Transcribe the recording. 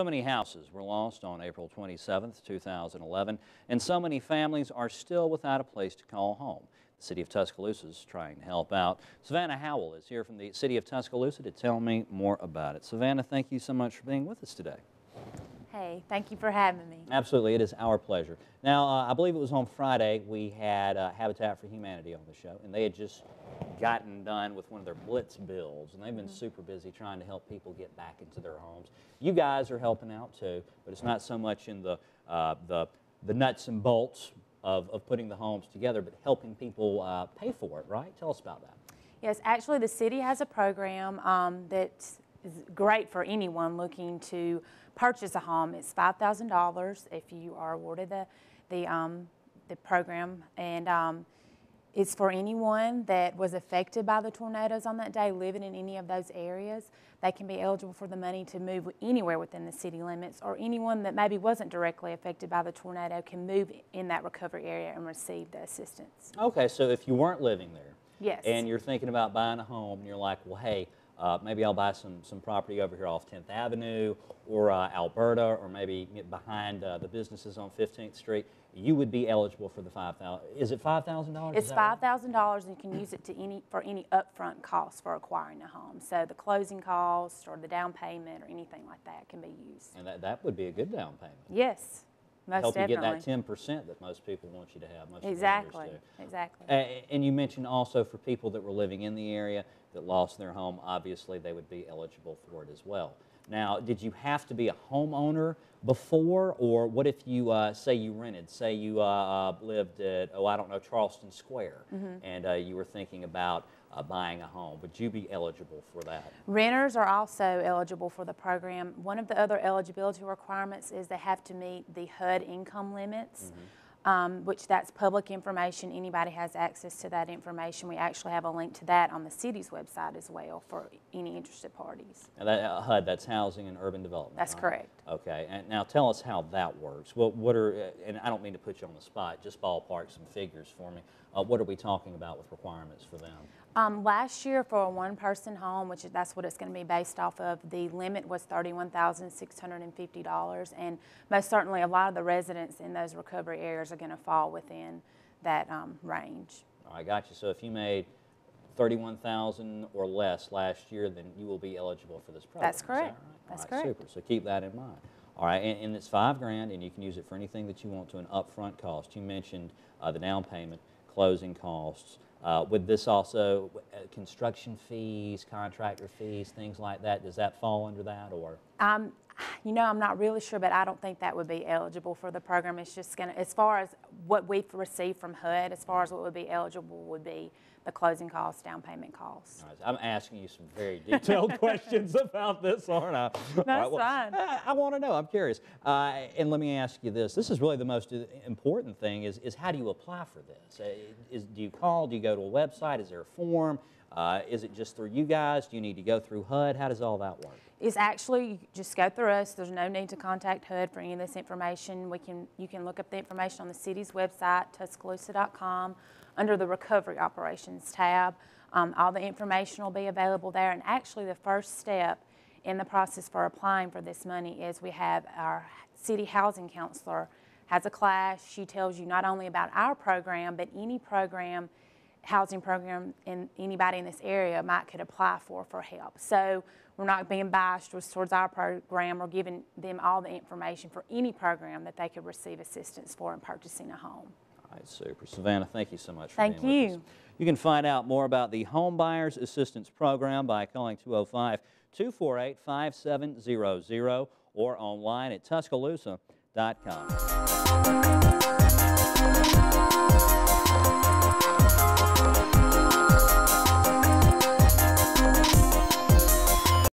So many houses were lost on April 27th, 2011, and so many families are still without a place to call home. The City of Tuscaloosa is trying to help out. Savannah Howell is here from the City of Tuscaloosa to tell me more about it. Savannah, thank you so much for being with us today. Hey, thank you for having me. Absolutely, it is our pleasure. Now, I believe it was on Friday we had Habitat for Humanity on the show, and they had just gotten done with one of their blitz builds, and they've been super busy trying to help people get back into their homes. You guys are helping out too, but it's not so much in the nuts and bolts of putting the homes together, but helping people pay for it, right? Tell us about that. Yes, actually the city has a program that is great for anyone looking to purchase a home. It's $5,000 if you are awarded the program, and it's for anyone that was affected by the tornadoes on that day, living in any of those areas. They can be eligible for the money to move anywhere within the city limits, or anyone that maybe wasn't directly affected by the tornado can move in that recovery area and receive the assistance. Okay, so if you weren't living there, yes, and you're thinking about buying a home, and you're like, well, hey, maybe I'll buy some property over here off 10th Avenue or Alberta, or maybe behind the businesses on 15th Street, you would be eligible for the $5,000. Is it $5,000? It's $5,000, and you can use it for any upfront costs for acquiring a home. So the closing costs or the down payment or anything like that can be used. And that would be a good down payment. Yes. Most help definitely. You get that 10% that most people want you to have. Most exactly. Exactly. And you mentioned also for people that were living in the area that lost their home, obviously they would be eligible for it as well. Now, did you have to be a homeowner before, or what if you say you rented? Say you lived at, I don't know, Charleston Square, and you were thinking about buying a home. Would you be eligible for that? Renters are also eligible for the program. One of the other eligibility requirements is they have to meet the HUD income limits, which that's public information. Anybody has access to that information. We actually have a link to that on the city's website as well for any interested parties. Now that, HUD, that's Housing and Urban Development. That's right? correct. Okay, and now tell us how that works. Well, what are, and I don't mean to put you on the spot, just ballpark some figures for me. What are we talking about with requirements for them? Last year for a one-person home, which that's what it's going to be based off of, the limit was $31,650, and most certainly a lot of the residents in those recovery areas are going to fall within that range. All right, I got you. So if you made $31,000 or less last year, then you will be eligible for this program. That's correct. Is that right? That's correct. correct. Super. So keep that in mind. All right, and it's $5,000, and you can use it for anything that you want to an upfront cost. You mentioned the down payment, closing costs. Would this also, construction fees, contractor fees, things like that, does that fall under that, or? You know, I'm not really sure, but I don't think that would be eligible for the program. It's just going to, as far as what we've received from HUD, as far as what would be eligible would be the closing costs, down payment costs. All right, so I'm asking you some very detailed questions about this, aren't I? That's fine. I want to know. I'm curious. And let me ask you this. This is really the most important thing is how do you apply for this? Do you call? Do you go to a website? Is there a form? Is it just through you guys? Do you need to go through HUD? How does all that work? It's actually, you just go through us. There's no need to contact HUD for any of this information. You can look up the information on the city's website, Tuscaloosa.com, under the Recovery Operations tab. All the information will be available there. And actually the first step in the process for applying for this money is we have our city housing counselor has a class. She tells you not only about our program, but any program, housing program anybody in this area could apply for help. So we're not being biased towards our program. We're giving them all the information for any program that they could receive assistance for in purchasing a home. All right, super. Savannah, thank you so much for being with us. You can find out more about the Homebuyers Assistance Program by calling 205-248-5700 or online at Tuscaloosa.com.